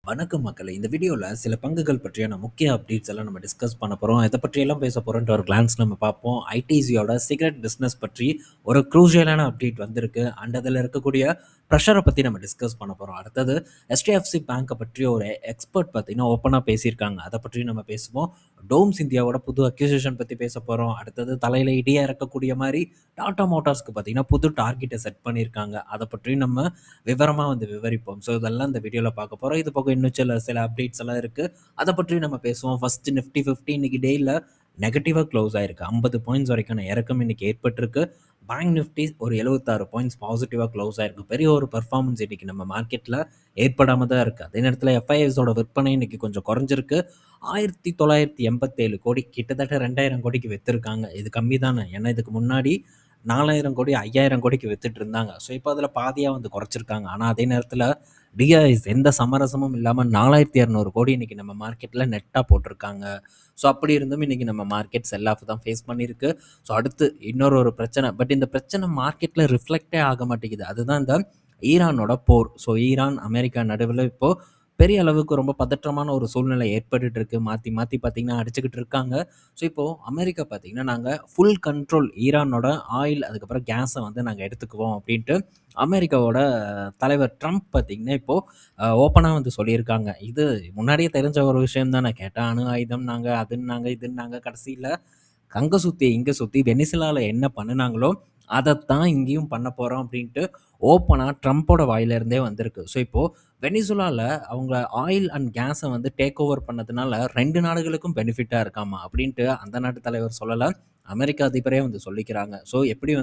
வணக்கம் மக்களே! இந்த வீடியோல சில பங்குகள் பற்றியான முக்கிய அப்டேட்ஸ் எல்லாம் நம்ம டிஸ்கஸ் பண்ண போறோம். எத பற்றியெல்லாம் பேச போறோம்ன்ற ஒரு கிளான்ஸ் நம்ம பார்ப்போம். ஐடிசியோட சிகரெட் பிசினஸ் பற்றி ஒரு க்ரூஷியலான அப்டேட் வந்திருக்கு. அண்ட் அதில இருக்கக்கூடிய பிரஷர பத்தி நம்ம டிஸ்கஸ் பண்ண போறோம். அடுத்தது HDFC பேங்க்க பற்றி ஒரு எக்ஸ்பர்ட் பார்த்தீங்கன்னா, ஓப்பனா பேசியிருக்காங்க. அத பற்றியும் நம்ம பேசுவோம். டோம்ஸ் இந்தியாவோட புது அக்யூசிஷன் பத்தி பேச போறோம். அடுத்தது தலையில இடியா இறக்கக்கூடிய மாரி டாடா மோட்டார்ஸ்க்கு பார்த்தீங்கன்னா, புது டார்கெட்ட செட் பண்ணியிருக்காங்க. அத பற்றியும் நம்ம விவரமா விவரிப்போம். ஸோ இதெல்லாம் இந்த வீடியோல பார்க்க போறோம். இது போக இன்னும் சில அப்டேட்ஸ் எல்லாம் இருக்கு. அத பற்றியும் நம்ம பேசுவோம். ஃபர்ஸ்ட் நிஃப்டி 50 இன்னைக்கு டேல நெகட்டிவா க்ளோஸ் ஆயிருக்கு. 50 பாயிண்ட்ஸ் வரைக்கான இறக்கம் இன்னைக்கு ஏற்பட்டிருக்கு. பேங்க் நிஃப்டி ஒரு 76 பாயிண்ட்ஸ் பாசிட்டிவா க்ளோஸ் ஆயிருக்கு. பெரிய ஒரு பெர்ஃபார்மன்ஸ் இன்னைக்கு நம்ம மார்க்கெட்ல ஏற்படாம தான் இருக்கு. அதே நேரத்தில எஃப்ஐஎஸோட விற்பனை இன்னைக்கு கொஞ்சம் குறைஞ்சிருக்கு. 1987 கோடி கிட்டத்தட்ட 2000 கோடிக்கு வித்திருக்காங்க. இது கம்மி தானே. ஏன்னா இதுக்கு முன்னாடி 4000 கோடி, 5000 கோடிக்கு வித்துட்டு இருந்தாங்க. ஸோ இப்போ அதில பாதியா குறைச்சிருக்காங்க. ஆனா அதே நேரத்தில டிஐஎஸ் எந்த சமரசமும் இல்லாம 4200 கோடி இன்னைக்கு நம்ம மார்க்கெட்ல நெட்டா போட்டிருக்காங்க. ஸோ அப்படி இருந்தும் இன்னைக்கு நம்ம மார்க்கெட் செல் ஆஃப் தான் ஃபேஸ் பண்ணியிருக்கு. ஸோ அடுத்து இன்னொரு பிரச்சனை. பட் இந்த பிரச்சனை மார்க்கெட்ல ரிஃப்ளெக்ட்டே ஆக மாட்டேங்குது. அதுதான் இந்த ஈரானோட போர். ஸோ ஈரான், அமெரிக்கா நடுவுல இப்போ பெரிய அளவுக்கு ரொம்ப பதற்றமான ஒரு சூழ்நிலை ஏற்பட்டுட்டு இருக்கு. மாத்தி மாத்தி பார்த்தீங்கன்னா அடிச்சுக்கிட்டு இருக்காங்க. ஸோ இப்போ அமெரிக்கா பார்த்தீங்கன்னா, நாங்க ஃபுல் கண்ட்ரோல் ஈரானோட ஆயில் அதுக்கப்புறம் கேஸ நாங்க எடுத்துக்குவோம் அப்படின்ட்டு அமெரிக்காவோட தலைவர் ட்ரம்ப் பார்த்தீங்கன்னா, இப்போ ஓப்பனா சொல்லியிருக்காங்க. இது முன்னாடியே தெரிஞ்ச ஒரு விஷயம் தானே. கேட்டா அணு ஆயுதம்னாங்க, அதுன்னாங்க, இதுன்னாங்க. கடைசியில அங்க சுத்தி, இங்க சுத்தி வெனிசுலால என்ன பண்ணுனாங்களோ, அதத்தான் இங்கேயும் பண்ண போறோம் அப்படின்ட்டு ஓப்பனா ட்ரம்போட வாயிலிருந்தே வந்திருக்கு. ஸோ இப்போ வெனிசுலால அவங்க oil and case take over பண்ணதுனால 2 நாடுகளுக்கும் பெனிஃபிட்டா இருக்காமா அப்படின்ட்டு அந்த நாட்டு தலைவர் சொல்லல. அமெரிக்க அதிபரே சொல்லிக்கிறாங்க. ஸோ எப்படி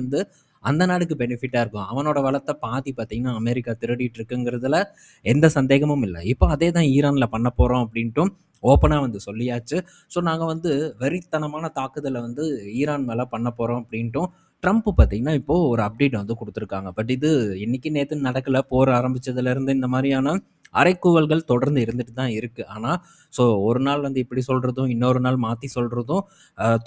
அந்த நாடுக்கு பெனிஃபிட்டா இருக்கும். அவனோட வளத்த பாதி பார்த்தீங்கன்னா, அமெரிக்கா திருடிட்டு இருக்குங்கிறதுல எந்த சந்தேகமும் இல்ல. இப்போ அதே தான் ஈரான்ல பண்ண போறோம் அப்படின்ட்டும் ஓப்பனா சொல்லியாச்சு. ஸோ நாங்க வெறித்தனமான தாக்குதல ஈரான் மேல பண்ண போறோம் அப்படின்ட்டும் ட்ரம்ப் பார்த்தீங்கன்னா, இப்போ ஒரு அப்டேட் குடுத்துருக்காங்க. பட் இது இன்னைக்கு நேத்துன்னு நடக்கல. போர் ஆரம்பிச்சதுலேருந்து இந்த மாரியான அறைக்கூவல்கள் தொடர்ந்து இருந்துட்டு தான் இருக்கு. ஆனா, ஸோ ஒரு நாள் இப்படி சொல்றதும், இன்னொரு நாள் மாத்தி சொல்றதும்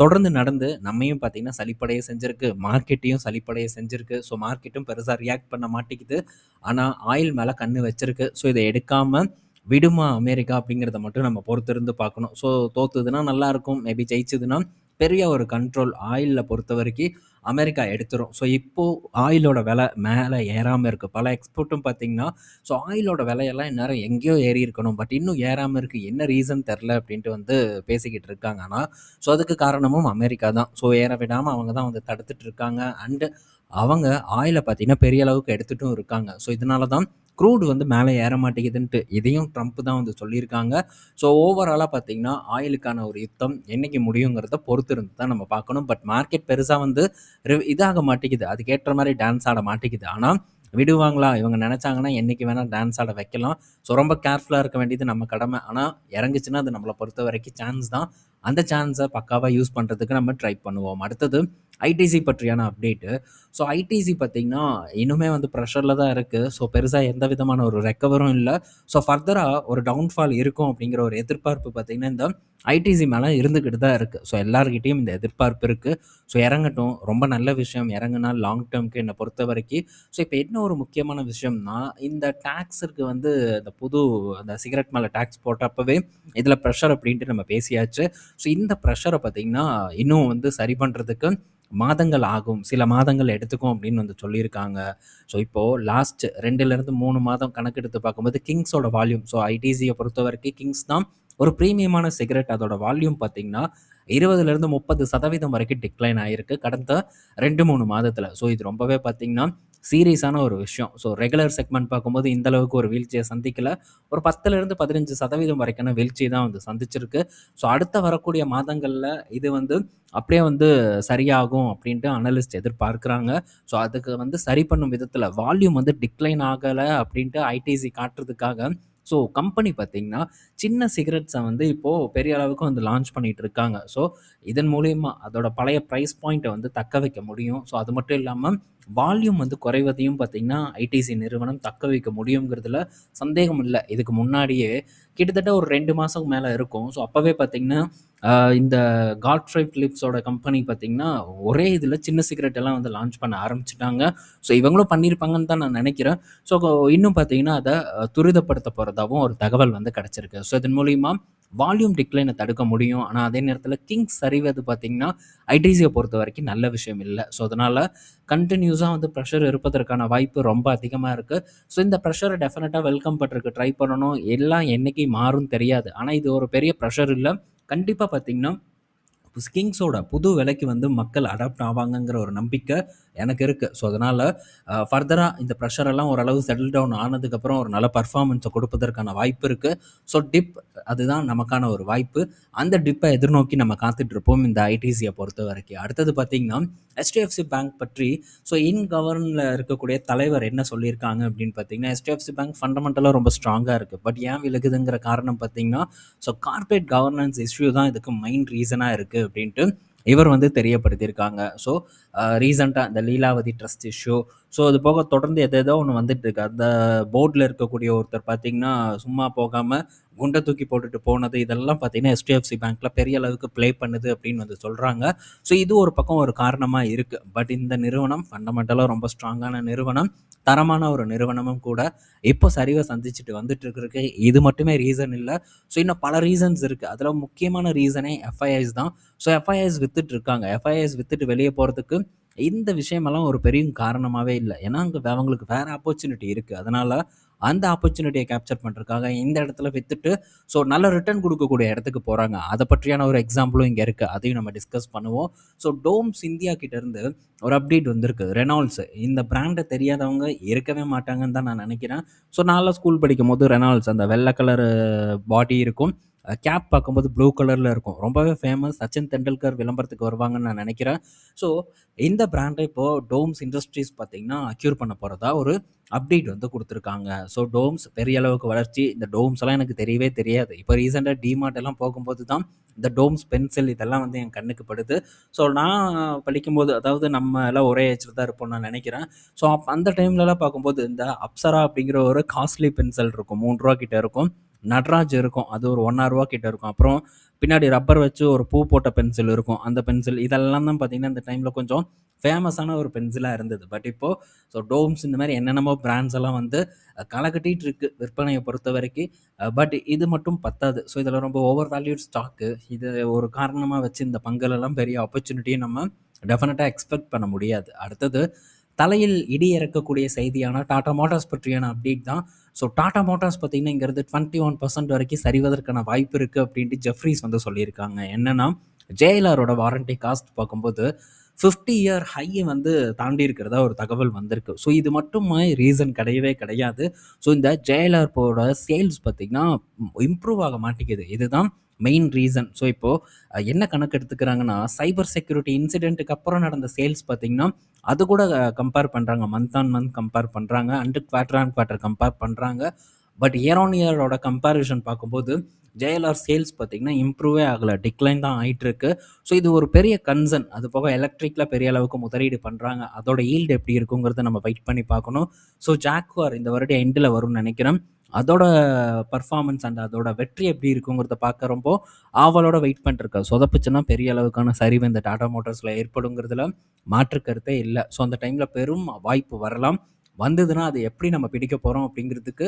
தொடர்ந்து நடந்து நம்மையும் பார்த்தீங்கன்னா சலிப்படைய செஞ்சிருக்கு. மார்க்கெட்டையும் சலிப்படைய செஞ்சிருக்கு. ஸோ மார்க்கெட்டும் பெருசா ரியாக்ட் பண்ண மாட்டேங்குது. ஆனா ஆயில் மேல கண்ணு வச்சிருக்கு. ஸோ இத எடுக்காம விடுமா அமெரிக்கா அப்படிங்கிறத மட்டும் நம்ம பொறுத்திருந்து பார்க்கணும். ஸோ தோத்துதுன்னா நல்லாயிருக்கும். மேபி ஜெயிச்சதுன்னா பெரிய ஒரு கண்ட்ரோல் ஆயில்ல பொறுத்தவரைக்கும் அமெரிக்கா எடுத்துரும். ஸோ இப்போ ஆயிலோட விலை மேல ஏறாம இருக்கு. பல எக்ஸ்போர்ட்டும் பார்த்தீங்கன்னா, ஸோ ஆயிலோட விலையெல்லாம் இந்நேரம் எங்கேயோ ஏறி இருக்கணும். பட் இன்னும் ஏறாம இருக்கு. என்ன ரீசன் தெரில அப்படின்ட்டு பேசிக்கிட்டு இருக்காங்க. ஆனா, ஸோ அதுக்கு காரணமும் அமெரிக்கா தான். ஸோ ஏற விடாம அவங்க தான் தடுத்துட்டு இருக்காங்க. அண்ட் அவங்க ஆயில பார்த்தீங்கன்னா, பெரிய அளவுக்கு எடுத்துட்டும் இருக்காங்க. ஸோ இதனால தான் க்ரூட் மேல ஏற மாட்டேங்குதுன்ட்டு இதையும் ட்ரம்ப் தான் சொல்லியிருக்காங்க. ஸோ ஓவராலா பார்த்தீங்கன்னா, ஆயிலுக்கான ஒரு யுத்தம் என்னைக்கு முடியுங்கிறத பொறுத்து இருந்து தான் நம்ம பார்க்கணும். பட் மார்க்கெட் பெருசா இதாக மாட்டேங்குது. அதுக்கேற்ற மாரி டான்ஸ் ஆட மாட்டேங்குது. ஆனா விடுவாங்களா? இவங்க நெனச்சாங்கன்னா என்னைக்கு வேணா டான்ஸ் ஆட வைக்கலாம். ஸோ ரொம்ப கேர்ஃபுல்லா இருக்க வேண்டியது நம்ம கடமை. ஆனா இறங்குச்சுன்னா அது நம்மள பொறுத்தவரைக்கும் சான்ஸ் தான். அந்த சான்ஸ பக்காவா யூஸ் பண்றதுக்கு நம்ம ட்ரை பண்ணுவோம். அடுத்தது ஐடிசி பற்றியான அப்டேட்டு. ஸோ ஐடிசி பார்த்தீங்கன்னா, இன்னுமே பிரஷர்ல தான் இருக்கு. ஸோ பெருசா எந்த விதமான ஒரு ரெக்கவரும் இல்ல. ஸோ ஃபர்தரா ஒரு டவுன்ஃபால் இருக்கும் அப்படிங்கிற ஒரு எதிர்பார்ப்பு பார்த்தீங்கன்னா, இந்த ஐடிசி மேல இருந்துகிட்டு தான் இருக்கு. ஸோ எல்லார்கிட்டயும் இந்த எதிர்பார்ப்பு இருக்கு. ஸோ இறங்கட்டும். ரொம்ப நல்ல விஷயம். இறங்குனா லாங் டெர்ம்க்கு என்ன பொறுத்தவரைக்கும். ஸோ இப்ப என்ன ஒரு முக்கியமான விஷயம்னா, இந்த டாக்ஸுக்கு இந்த புது அந்த சிகரெட் மேல டாக்ஸ் போட்டப்பவே இதில பிரஷர் அப்படின்ட்டு நம்ம பேசியாச்சு. ஸோ இந்த பிரஷர பார்த்தீங்கன்னா, இன்னும் சரி பண்றதுக்கு மாதங்கள் ஆகும். சில மாதங்கள் எடுத்துக்கும் அப்படின்னு சொல்லியிருக்காங்க. ஸோ இப்போ லாஸ்ட் 2லிருந்து 3 மாதம் கணக்கெடுத்து பார்க்கும்போது கிங்ஸோட வால்யூம் ஸோ ஐடிசிய பொறுத்தவரைக்கும் கிங்ஸ் தான் ஒரு பிரீமியமான சிகரெட். அதோட வால்யூம் பார்த்தீங்கன்னா, 20லிருந்து 30% வரைக்கும் டிக்ளைன் ஆயிருக்கு கடந்த 2, 3 மாதத்துல. ஸோ இது ரொம்பவே பார்த்தீங்கன்னா, சீரியஸான ஒரு விஷயம். ஸோ ரெகுலர் செக்மெண்ட் பார்க்கும்போது இந்த அளவுக்கு ஒரு வீழ்ச்சிய சந்திக்கல. ஒரு 10லிருந்து 15% வரைக்கான வீழ்ச்சி தான் சந்திச்சிருக்கு. ஸோ அடுத்த வரக்கூடிய மாதங்கள்ல இது அப்படியே சரியாகும் அப்படின்ட்டு அனலிஸ்ட் எதிர்பார்க்குறாங்க. ஸோ அதுக்கு சரி பண்ணும் விதத்தில வால்யூம் டிக்ளைன் ஆகல அப்படின்ட்டு ஐடிசி காட்டுறதுக்காக, ஸோ கம்பெனி பார்த்தீங்கன்னா, சின்ன சிகரெட்ஸ இப்போ பெரிய அளவுக்கு லான்ச் பண்ணிட்டு இருக்காங்க. ஸோ இதன் மூலியமா அதோட பழைய பிரைஸ் பாயிண்ட்ட தக்க வைக்க முடியும். ஸோ அது மட்டும் இல்லாம வால்யூம் வந்து குறைவதையும் பார்த்தீங்கன்னா, ஐடிசி நிறுவனம் தக்க வைக்க முடியுங்கிறதுல சந்தேகம் இல்ல. இதுக்கு முன்னாடியே கிட்டத்தட்ட ஒரு 2 மாசம் மேல இருக்கும். ஸோ, அப்பவே பார்த்தீங்கன்னா, இந்த காட்ஃப்ரை பிலிப்ஸோட கம்பெனி பார்த்தீங்கன்னா, ஒரே இதில சின்ன சிகரெட் எல்லாம் வந்து லான்ச் பண்ண ஆரம்பிச்சுட்டாங்க. ஸோ, இவங்களும் பண்ணியிருப்பாங்கன்னு தான் நான் நெனைக்கிறேன். ஸோ, இன்னும் பார்த்தீங்கன்னா, அத துரிதப்படுத்த போறதாவும் ஒரு தகவல் வந்து கிடைச்சிருக்கு. ஸோ, இதன் மூலியமா வால்யூம் டிக்ளைன தடுக்க முடியும். ஆனா, அதே நேரத்தில கிங்ஸ் சரிவது பார்த்தீங்கன்னா, ஐடிசிய பொறுத்தவரைக்கும் நல்ல விஷயம் இல்ல. ஸோ, அதனால கன்டினியூஸா வந்து பிரஷர் இருப்பதற்கான வாய்ப்பு ரொம்ப அதிகமா இருக்கு. ஸோ, இந்த பிரஷர டெஃபினட்டா வெல்கம் பண்றதுக்கு ட்ரை பண்ணணும். எல்லாம் என்னைக்கு மாறும்னு தெரியாது. ஆனா, இது ஒரு பெரிய பிரஷர் இல்ல. கண்டிப்பா பார்த்தீங்கன்னா, கிங்ஸோட புது விலைக்கு வந்து மக்கள் அடாப்ட் ஆவாங்கங்கிற ஒரு நம்பிக்கை எனக்கு இருக்கு. ஸோ, அதனால ஃபர்தரா இந்த ப்ரெஷர் எல்லாம் ஓரளவு செட்டில் டவுன் ஆனதுக்கப்புறம் ஒரு நல்ல பெர்ஃபார்மன்ஸ கொடுப்பதற்கான வாய்ப்பு இருக்கு. ஸோ, அதுதான் நமக்கான ஒரு வாய்ப்பு. அந்த டிப்பை எதிர்நோக்கி நம்ம காத்துட்டு இருப்போம் இந்த ஐடிசிய பொறுத்தவரைக்கும். அடுத்தது பார்த்தீங்கன்னா, HDFC பேங்க் பற்றி இன் கவர்ன்ல இருக்கக்கூடிய தலைவர் என்ன சொல்லியிருக்காங்க அப்படின்னு பார்த்தீங்கன்னா, HDFC பேங்க் ஃபண்டமெண்டலா ரொம்ப ஸ்ட்ராங்கா இருக்கு. பட் ஏன் விலகுதுங்கிற காரணம் பார்த்தீங்கன்னா, கார்ப்பரேட் கவர்னன்ஸ் இஷ்யூ தான் இதுக்கு மெயின் ரீசனா இருக்கு அப்படின்ட்டு இவர் வந்து தெரியப்படுத்தியிருக்காங்க. ரீசென்ட்டா இந்த லீலாவதி ட்ரஸ்ட் இஷ்யூ, அது போக தொடர்ந்து எதேதோ ஒண்ணு வந்துட்டு இருக்கு. அந்த போர்ட்ல இருக்கக்கூடிய ஒருத்தர் பார்த்தீங்கன்னா, சும்மா போகாம குண்ட தூக்கி போட்டுட்டு போனது, இதெல்லாம் பார்த்தீங்கன்னா, HDFC பேங்க்ல பெரிய அளவுக்கு ப்ளே பண்ணுது அப்படின்னு வந்து சொல்றாங்க. இது ஒரு பக்கம் ஒரு காரணமா இருக்கு. பட் இந்த நிறுவனம் ஃபண்டமெண்டலா ரொம்ப ஸ்ட்ராங்கான நிறுவனம். தரமான ஒரு நிறுவனமும் கூட. இப்போ சரிவ சந்திச்சுட்டு வந்துட்டு இருக்கிறதுக்கு இது மட்டுமே ரீசன் இல்ல. இன்னும் பல ரீசன்ஸ் இருக்கு. அதுல முக்கியமான ரீசனே எஃப்ஐஐஸ் தான். எஃப்ஐஐஸ் வித்துட்டு இருக்காங்க. எஃப்ஐஐஸ் வித்துட்டு வெளிய போறதுக்கு இந்த விஷயமெல்லாம் ஒரு பெரிய காரணமாவே இல்ல. ஏன்னா, அங்க அவங்களுக்கு வேற ஆப்பர்ச்சுனிட்டி இருக்கு. அதனால அந்த ஆப்பர்ச்சுனிட்டிய கேப்சர் பண்றதுக்காக இந்த இடத்துல வித்துட்டு, நல்ல ரிட்டர்ன் குடுக்கக்கூடிய இடத்துக்கு போறாங்க. அத பற்றியான ஒரு எக்ஸாம்பிளும் இங்க இருக்கு. அதையும் நம்ம டிஸ்கஸ் பண்ணுவோம். டோம்ஸ் இந்தியா கிட்ட இருந்து ஒரு அப்டேட் வந்திருக்கு. ரெனால்ட்ஸ் இந்த பிராண்ட தெரியாதவங்க இருக்கவே மாட்டாங்கன்னு தான் நான் நெனைக்கிறேன். நான்லாம் ஸ்கூல் படிக்கும்போது ரெனால்ட்ஸ் அந்த வெள்ள கலர் பாடி இருக்கும். கேப் பார்க்கும்போது ப்ளூ கலர்ல இருக்கும். ரொம்பவே ஃபேமஸ். சச்சின் தெண்டுல்கர் விளம்பரத்துக்கு வருவாங்கன்னு நான் நெனைக்கிறேன். ஸோ, இந்த பிராண்ட இப்போ டோம்ஸ் இண்டஸ்ட்ரீஸ் பார்த்தீங்கன்னா, அக்யூர் பண்ண போறதா ஒரு அப்டேட் வந்து குடுத்துருக்காங்க. டோம்ஸ் பெரிய அளவுக்கு வளர்ச்சி. இந்த டோம்ஸ்லாம் எனக்கு தெரியவே தெரியாது. இப்போ ரீசென்ட்டா டிமார்ட் எல்லாம் போகும்போது தான் இந்த டோம்ஸ் பென்சில் இதெல்லாம் வந்து என் கண்ணுக்கு படுது. நான் படிக்கும்போது, அதாவது நம்ம எல்லாம் ஒரே ஏஜ்ல தான் இருப்போம்னு நான் நெனைக்கிறேன். அந்த டைம்லலாம் பார்க்கும்போது இந்த அப்சரா அப்படிங்கிற ஒரு காஸ்ட்லி பென்சில் இருக்கும். ரூ. 3 கிட்ட இருக்கும். நட்ராஜ் இருக்கும். அது ஒரு ரூ. 1.5 கிட்ட இருக்கும். அப்புறம் பின்னாடி ரப்பர் வச்சு ஒரு பூ போட்ட பென்சில் இருக்கும். அந்த பென்சில் இதெல்லாம் தான் பார்த்தீங்கன்னா, இந்த டைம்ல கொஞ்சம் ஃபேமஸான ஒரு பென்சிலா இருந்தது. பட் இப்போ டோம்ஸ் இந்த மாரி என்னென்னமோ பிராண்ட்ஸ் எல்லாம் வந்து களை கட்டிட்டு இருக்கு விற்பனைய பொறுத்தவரைக்கும். பட் இது மட்டும் பத்தாது. இதில ரொம்ப ஓவர் வேல்யூட் ஸ்டாக்கு. இது ஒரு காரணமா வச்சு இந்த பங்குலலாம் பெரிய ஆப்பர்ச்சுனிட்டிய நம்ம டெஃபினட்டா எக்ஸ்பெக்ட் பண்ண முடியாது. அடுத்தது தலையில் இடி இறக்கக்கூடிய செய்தியான டாடா மோட்டார்ஸ் பற்றியான அப்டேட் தான். டாடா மோட்டார்ஸ் பார்த்தீங்கன்னா, இங்கருந்து 21% வரைக்கும் சரிவதற்கான வாய்ப்பு இருக்கு அப்படின்ட்டு ஜெஃப்ரீஸ் வந்து சொல்லியிருக்காங்க. என்னன்னா, JLRஓட வாரண்டி காஸ்ட் பார்க்கும்போது 50 இயர் ஹை வந்து தாண்டி இருக்கிறதா ஒரு தகவல் வந்திருக்கு. இது மட்டுமே ரீசன் கிடையவே கிடையாது. இந்த JLR போட சேல்ஸ் பார்த்தீங்கன்னா, இம்ப்ரூவ் ஆக மாட்டேங்குது. இதுதான் மெயின் ரீசன். இப்போ என்ன கணக்கு எடுத்துக்கிறாங்கன்னா, சைபர் செக்யூரிட்டி இன்சிடென்ட்க்கு அப்புறம் நடந்த சேல்ஸ் பார்த்தீங்கன்னா, அது கூட கம்பேர் பண்றாங்க. மந்த் ஆன் மந்த் கம்பேர் பண்றாங்க. And quarter on quarter compare பண்றாங்க. பட் இயர் ஆன் இயரோட கம்பேரிசன் பார்க்கும்போது, JLR சேல்ஸ் பார்த்தீங்கன்னா, இம்ப்ரூவே ஆகல. டிக்ளைன் தான் ஆயிட்டு இருக்கு. இது ஒரு பெரிய கன்சர்ன். அது போக எலக்ட்ரிக்ல பெரிய அளவுக்கு முதலீடு பண்றாங்க. அதோட ஈல்டு எப்படி இருக்குங்கிறத நம்ம வெயிட் பண்ணி பார்க்கணும். ஜாக்வார் இந்த வருடம் எண்டுல வரும்னு நெனைக்கிறேன். அதோட பெர்ஃபார்மன்ஸ் அண்ட் அதோட வெற்றி எப்படி இருக்குங்கிறத பார்க்க ரொம்ப ஆவலோட வெயிட் பண்ணிட்டுருக்கேன். சொதப்புச்சுன்னா பெரிய அளவுக்கான சரிவு இந்த டாடா மோட்டார்ஸ்ல ஏற்படுங்கிறதுல மாற்று கருத்தே இல்ல. அந்த டைம்ல பெரும் வாய்ப்பு வரலாம். வந்ததுன்னா, அது எப்படி நம்ம பிடிக்க போறோம் அப்படிங்கிறதுக்கு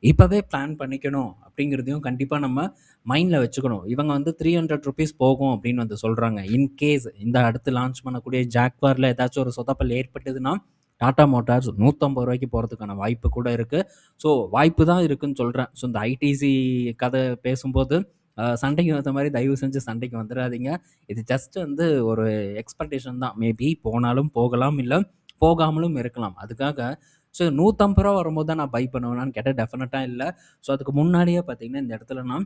இப்பவே பிளான் பண்ணிக்கணும் அப்படிங்கிறதையும் கண்டிப்பா நம்ம மைண்ட்ல வச்சுக்கணும். இவங்க வந்து ₹300 போகும் அப்படின்னு வந்து சொல்றாங்க. இன்கேஸ் இந்த அடுத்து லான்ச் பண்ணக்கூடிய ஜாக்வார்ல ஏதாச்சும் ஒரு சொதப்பல் ஏற்பட்டதுன்னா, டாடா மோட்டார்ஸ் ரூ. 150 போறதுக்கான வாய்ப்பு கூட இருக்கு. வாய்ப்பு தான் இருக்குன்னு சொல்றேன். இந்த ஐடிசி கதை பேசும்போது சண்டைக்கு வந்த மாரி தயவு செஞ்சு சண்டைக்கு வந்துராதீங்க. இது ஜஸ்ட் வந்து ஒரு எக்ஸ்பெக்டேஷன் தான். மேபி போனாலும் போகலாம், இல்ல போகாமலும் இருக்கலாம். அதுக்காக ரூ. 150 வரும்போது தான் நான் பை பண்ணுவேனான்னு கேட்டா டெஃபினட்டா இல்ல. அதுக்கு முன்னாடியே பார்த்தீங்கன்னா, இந்த இடத்துல நான்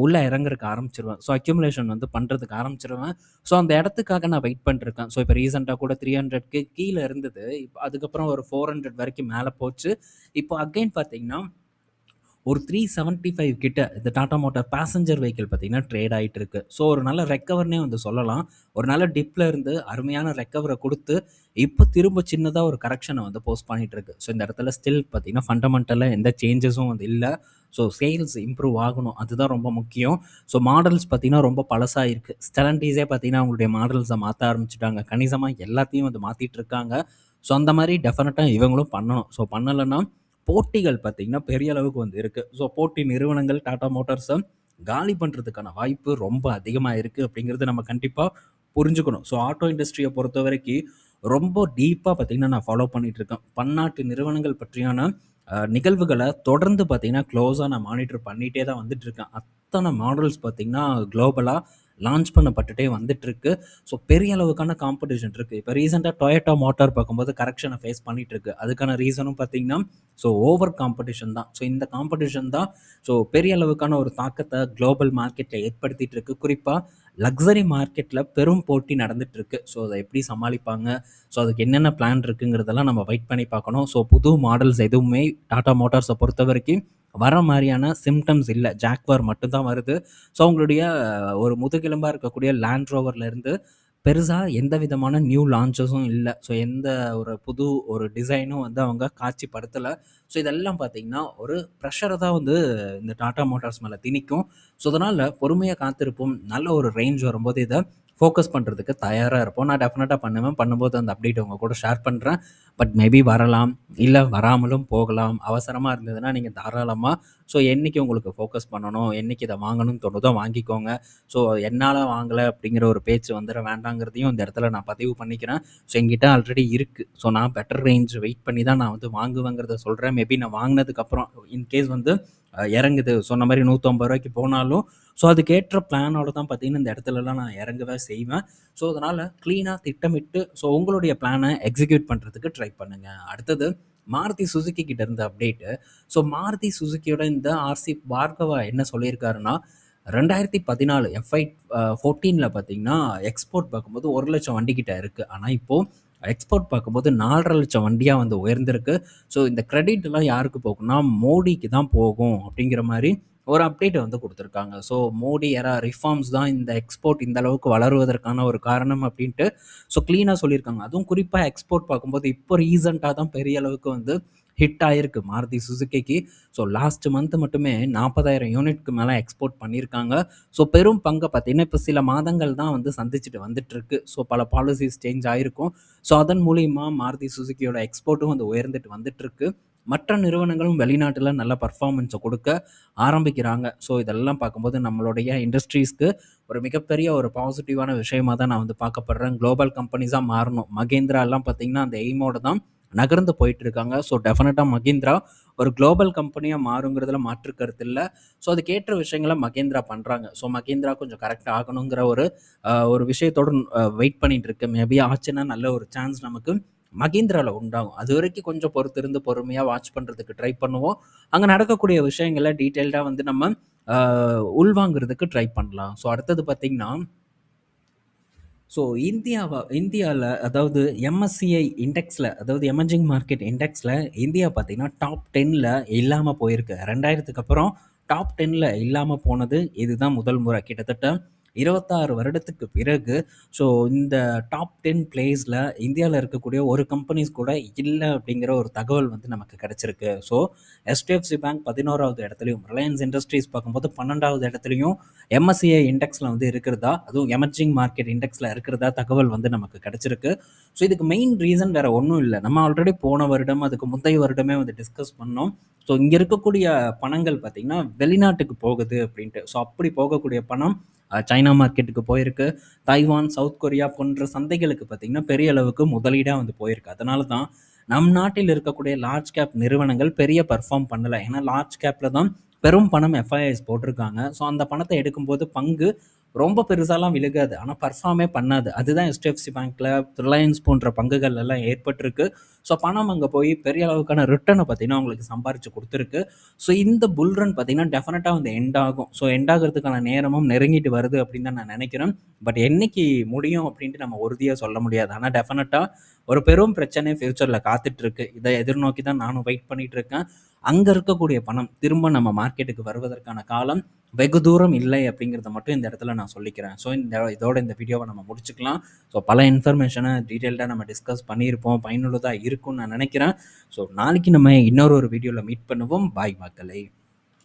உள்ள இறங்குறக்கு ஆரம்பிச்சுருவேன். அக்யூமுலேஷன் வந்து பண்றதுக்கு ஆரம்பிச்சுருவேன். அந்த இடத்துக்காக நான் வெயிட் பண்ணிட்டுருக்கேன். இப்போ ரீசென்ட்டா கூட 300க்கு கீழ இருந்தது. அதுக்கப்புறம் ஒரு 400 வரைக்கும் மேல போச்சு. இப்போ அகைன் பார்த்தீங்கன்னா ஒரு 375 கிட்ட இந்த டாடா மோட்டார் பேசஞ்சர் வெஹிக்கிள் பார்த்தீங்கன்னா ட்ரேட் ஆயிட்டு இருக்கு. ஸோ ஒரு நல்ல ரெக்கவர்னே வந்து சொல்லலாம். ஒரு நல்ல டிப்ல இருந்து அருமையான ரெக்கவர குடுத்து, இப்போ திரும்ப சின்னதா ஒரு கரெக்ஷன வந்து போஸ்ட் பண்ணிட்டு இருக்கு. ஸோ இந்த இடத்துல ஸ்டில் பார்த்தீங்கன்னா ஃபண்டமெண்டலா எந்த சேஞ்சஸும் வந்து இல்ல. ஸோ சேல்ஸ் இம்ப்ரூவ் ஆகணும். அதுதான் ரொம்ப முக்கியம். ஸோ மாடல்ஸ் பார்த்தீங்கன்னா ரொம்ப பழசா இருக்கு. ஸ்டெலன்டீஸே பார்த்தீங்கன்னா அவங்களுடைய மாடல்ஸ மாத்த ஆரம்பிச்சுட்டாங்க. கணிசமா எல்லாத்தையும் வந்து மாத்திட்டு இருக்காங்க. ஸோ அந்த மாரி டெஃபினட்டா இவங்களும் பண்ணணும். ஸோ பண்ணலன்னா போட்டிகள் பார்த்தீங்கன்னா பெரிய அளவுக்கு வந்து இருக்கு. ஸோ போட்டி நிறுவனங்கள் டாடா மோட்டார்ஸ காலி பண்றதுக்கான வாய்ப்பு ரொம்ப அதிகமா இருக்கு அப்படிங்கிறது நம்ம கண்டிப்பா புரிஞ்சுக்கணும். ஸோ ஆட்டோ இண்டஸ்ட்ரிய பொறுத்தவரைக்கி ரொம்ப டீப்பா பார்த்தீங்கன்னா நான் ஃபாலோ பண்ணிட்டு இருக்கேன். பன்னாட்டு நிறுவனங்கள் பற்றியான நிகழ்வுகள தொடர்ந்து பார்த்தீங்கன்னா க்ளோஸா நான் மானிட்டர் பண்ணிட்டே தான் வந்துட்டு இருக்கேன். அத்தன மாடல்ஸ் பார்த்தீங்கன்னா குளோபலா லான்ச் பண்ணப்பட்டுட்டே வந்துட்டுருக்கு. ஸோ பெரிய அளவுக்கான காம்படிஷன் இருக்கு. இப்போ ரீசென்ட்டா டொயோட்டா மோட்டார் பார்க்கும்போது கரெக்ஷன ஃபேஸ் பண்ணிட்டு இருக்கு. அதுக்கான ரீசனும் பார்த்தீங்கன்னா, ஸோ ஓவர் காம்படிஷன் தான். ஸோ இந்த காம்படிஷன் தான் ஸோ பெரிய அளவுக்கான ஒரு தாக்கத்த குளோபல் மார்க்கெட்ல ஏற்படுத்திட்டு இருக்கு. குறிப்பா லக்ஸரி மார்க்கெட்ல பெரும் போட்டி நடந்துட்டு இருக்கு. ஸோ அத எப்படி சமாளிப்பாங்க? ஸோ அதுக்கு என்னென்ன பிளான் இருக்குங்கிறதெல்லாம் நம்ம வெயிட் பண்ணி பார்க்கணும். ஸோ புது மாடல்ஸ் எதுவுமே டாடா மோட்டார்ஸ பொறுத்தவரைக்கும் வர மாரியான சிம்ப்டம்ஸ் இல்ல. ஜாக்வார் மட்டும் தான் வருது. ஸோ அவங்களுடைய ஒரு முதுகெலும்பா இருக்கக்கூடிய லேண்ட் ரோவர்லேருந்து பெருசா எந்த விதமான நியூ லான்ச்சஸும் இல்ல. ஸோ எந்த ஒரு புது ஒரு டிசைனும் வந்து அவங்க காட்சிப்படுத்தல. ஸோ இதெல்லாம் பார்த்தீங்கன்னா, ஒரு ப்ரெஷர தான் வந்து இந்த டாடா மோட்டார்ஸ் மேல திணிக்கும். ஸோ அதனால பொறுமையா காத்திருப்போம். நல்ல ஒரு ரேஞ்ச் வரும்போது இத ஃபோக்கஸ் பண்றதுக்கு தயாரா இருப்போம். நான் டெஃபினட்டா பண்ணுவேன். பண்ணும்போது அந்த அப்டேட் உங்க கூட ஷேர் பண்றேன். பட் மேபி வரலாம். இல்ல வராமலும் போகலாம். அவசரமா இருந்ததுன்னா நீங்க தாராளமா ஸோ என்னைக்கு உங்களுக்கு ஃபோக்கஸ் பண்ணணும், என்னைக்கு இத வாங்கணும்னு தோணுதோ வாங்கிக்கோங்க. ஸோ என்னால வாங்கல அப்படிங்கிற ஒரு பேச்சு வந்துர வேண்டாங்கிறதையும் இந்த இடத்துல நான் பதிவு பண்ணிக்கிறேன். ஸோ என்கிட்ட ஆல்ரெடி இருக்கு. ஸோ நான் பெட்டர் ரேஞ்ச் வெயிட் பண்ணி தான் நான் வந்து வாங்குவேங்கிறத சொல்றேன். மேபி நான் வாங்குனதுக்கப்புறம் இன்கேஸ் வந்து இறங்குது சொன்ன மாரி ரூ. 150 போனாலும், ஸோ அதுக்கேற்ற பிளானோட தான் பார்த்தீங்கன்னா, இந்த இடத்துலலாம் நான் இறங்கவே செய்வேன். ஸோ அதனால கிளீனா திட்டமிட்டு ஸோ உங்களுடைய பிளான எக்ஸிக்யூட் பண்றதுக்கு ட்ரை பண்ணுங்க. அடுத்தது மாருதி சுசுகி கிட்ட இருந்த அப்டேட்டு. ஸோ மாருதி சுசுகியோட இந்த ஆர்சி பார்கவா என்ன சொல்லியிருக்காருன்னா, 2014 எஃப்ஐ 14ல பார்த்தீங்கன்னா, எக்ஸ்போர்ட் பார்க்கும்போது 1,00,000 வண்டி கிட்ட இருக்கு. ஆனா இப்போ எக்ஸ்போர்ட் பார்க்கும்போது 4,50,000 வண்டியா வந்து உயர்ந்திருக்கு. ஸோ இந்த கிரெடிட்லாம் யாருக்கு போகும்னா, மோடிக்கு தான் போகும் அப்படிங்கிற மாரி ஒரு அப்டேட் வந்து குடுத்துருக்காங்க. ஸோ மோடி எரா ரிஃபார்ம்ஸ் தான் இந்த எக்ஸ்போர்ட் இந்த அளவுக்கு வளருவதற்கான ஒரு காரணம் அப்படின்ட்டு ஸோ கிளீனா சொல்லியிருக்காங்க. அதுவும் குறிப்பா எக்ஸ்போர்ட் பார்க்கும்போது இப்போ ரீசென்ட்டா தான் பெரிய அளவுக்கு வந்து ஹிட் ஆயிருக்கு மாருதி சுசுகிக்கு. ஸோ லாஸ்ட் மந்த் மட்டுமே 40,000 யூனிட்க்கு மேல எக்ஸ்போர்ட் பண்ணியிருக்காங்க. ஸோ பெரும் பங்க பார்த்தீங்கன்னா, இப்போ சில மாதங்கள் தான் வந்து சந்திச்சுட்டு வந்துட்டுருக்கு. ஸோ பல பாலிசிஸ் சேஞ்ச் ஆயிருக்கும். ஸோ அதன் மூலியமா மாருதி சுசுகியோட எக்ஸ்போர்ட்டும் வந்து உயர்ந்துட்டு வந்துட்டுருக்கு. மற்ற நிறுவனங்களும் வெளிநாட்டுல நல்ல பெர்ஃபார்மன்ஸ குடுக்க ஆரம்பிக்கிறாங்க. ஸோ இதெல்லாம் பார்க்கும்போது நம்மளுடைய இண்டஸ்ட்ரீஸ்க்கு ஒரு மிகப்பெரிய ஒரு பாசிட்டிவான விஷயமா தான் நான் வந்து பார்க்கப்படுறேன். குளோபல் கம்பெனிஸா மாறணும். மகேந்திராலாம் பார்த்தீங்கன்னா, அந்த எய்மோட தான் நகர்ந்து போயிட்டு இருக்காங்க. ஸோ டெஃபினட்டா மகேந்திரா ஒரு குளோபல் கம்பெனியா மாறுங்கிறதுல மாற்று கருத்து இல்ல. ஸோ அதுக்கேற்ற விஷயங்கள மகேந்திரா பண்றாங்க. ஸோ மகேந்திரா கொஞ்சம் கரெக்ட்டா ஆகணுங்கிற ஒரு விஷயத்தோட வெயிட் பண்ணிட்டு இருக்கேன். மேபி ஆச்சுன்னா நல்ல ஒரு சான்ஸ் நமக்கு மகேந்திரால உண்டாகும். அதுவரைக்கும் கொஞ்சம் பொறுத்திருந்து பொறுமையா வாட்ச் பண்றதுக்கு ட்ரை பண்ணுவோம். அங்க நடக்கக்கூடிய விஷயங்கள டீட்டெயில்டா வந்து நம்ம அ உள்வாங்குறதுக்கு ட்ரை பண்ணலாம். ஸோ அடுத்தது பார்த்தீங்கன்னா, ஸோ இந்தியால அதாவது எம்எஸ்சிஐ இண்டெக்ஸ்ல அதாவது எமர்ஜிங் மார்க்கெட் இண்டெக்ஸ்ல இந்தியா பார்த்தீங்கன்னா, டாப் 10ல இல்லாம போயிருக்கு. 2000க்கு அப்புறம் டாப் 10ல இல்லாம போனது இதுதான் முதல் முறை. கிட்டத்தட்ட 26 வருடத்துக்கு பிறகு ஸோ இந்த டாப் 10 பிளேஸ்ல இந்தியால இருக்கக்கூடிய ஒரு கம்பெனிஸ் கூட இல்ல அப்படிங்கிற ஒரு தகவல் வந்து நமக்கு கிடைச்சிருக்கு. ஸோ HDFC பேங்க் 11வது இடத்துலயும், ரிலையன்ஸ் இண்டஸ்ட்ரீஸ் பார்க்கும்போது 12வது இடத்துலயும் எம்எஸ்சிஐ இண்டெக்ஸ்ல வந்து இருக்கிறதா, அதுவும் எமர்ஜிங் மார்க்கெட் இண்டெக்ஸ்ல இருக்கிறதா தகவல் வந்து நமக்கு கிடைச்சிருக்கு. ஸோ இதுக்கு மெயின் ரீசன் வேற ஒண்ணும் இல்ல. நம்ம ஆல்ரெடி போன வருடம், அதுக்கு முந்தைய வருடமே வந்து டிஸ்கஸ் பண்ணோம். ஸோ இங்க இருக்கக்கூடிய பணங்கள் பார்த்தீங்கன்னா, வெளிநாட்டுக்கு போகுது அப்படின்ட்டு. ஸோ அப்படி போகக்கூடிய பணம் சைனா மார்க்கெட்டுக்கு போயிருக்கு. தைவான், சவுத் கொரியா போன்ற சந்தைகளுக்கு பார்த்தீங்கன்னா, பெரிய அளவுக்கு முதலீடா வந்து போயிருக்கு. அதனால தான் நம் நாட்டில் இருக்கக்கூடிய லார்ஜ் கேப் நிறுவனங்கள் பெரிய பெர்ஃபார்ம் பண்ணல. ஏன்னா லார்ஜ் கேப்ல தான் பெரும் பணம் எஃப்ஐஐஸ் போட்டிருக்காங்க. ஸோ அந்த பணத்த எடுக்கும்போது பங்கு ரொம்ப பெருசாலாம் விழுகாது. ஆனா பெர்ஃபார்மே பண்ணாது. அதுதான் HDFC பேங்க்ல, ரிலையன்ஸ் போன்ற பங்குகள் எல்லாம் ஏற்பட்டிருக்கு. ஸோ பணம் அங்க போய் பெரிய அளவுக்கான ரிட்டர்ன பார்த்தீங்கன்னா, உங்களுக்கு சம்பாரிச்சு குடுத்துருக்கு. ஸோ இந்த புல் ரன் பார்த்தீங்கன்னா, டெஃபினட்டா வந்து எண்ட் ஆகும். ஸோ எண்ட் ஆகுறதுக்கான நேரமும் நெருங்கிட்டு வருது அப்படின்னு தான் நான் நெனைக்கிறேன். பட் என்னைக்கு முடியும் அப்படின்ட்டு நம்ம உறுதியா சொல்ல முடியாது. ஆனா டெஃபினட்டா ஒரு பெரும் பிரச்சனை ஃபியூச்சர்ல காத்துட்டு இருக்கு. இத எதிர்நோக்கி தான் நானும் வெயிட் பண்ணிட்டு இருக்கேன். அங்கே இருக்கக்கூடிய பணம் திரும்ப நம்ம மார்க்கெட்டுக்கு வருவதற்கான காலம் வெகு தூரம் இல்லை அப்படிங்கிறத மட்டும் இந்த இடத்துல நான் சொல்லிக்கிறேன். ஸோ இதோட இந்த வீடியோவை நம்ம முடிச்சுக்கலாம். ஸோ பல இன்ஃபர்மேஷனை டீட்டெயில்டாக நம்ம டிஸ்கஸ் பண்ணியிருப்போம், பயனுள்ளதாக இருக்கும்னு நான் நினைக்கிறேன். ஸோ நாளைக்கு நம்ம இன்னொரு வீடியோவில் மீட் பண்ணுவோம். பாய் மக்களே.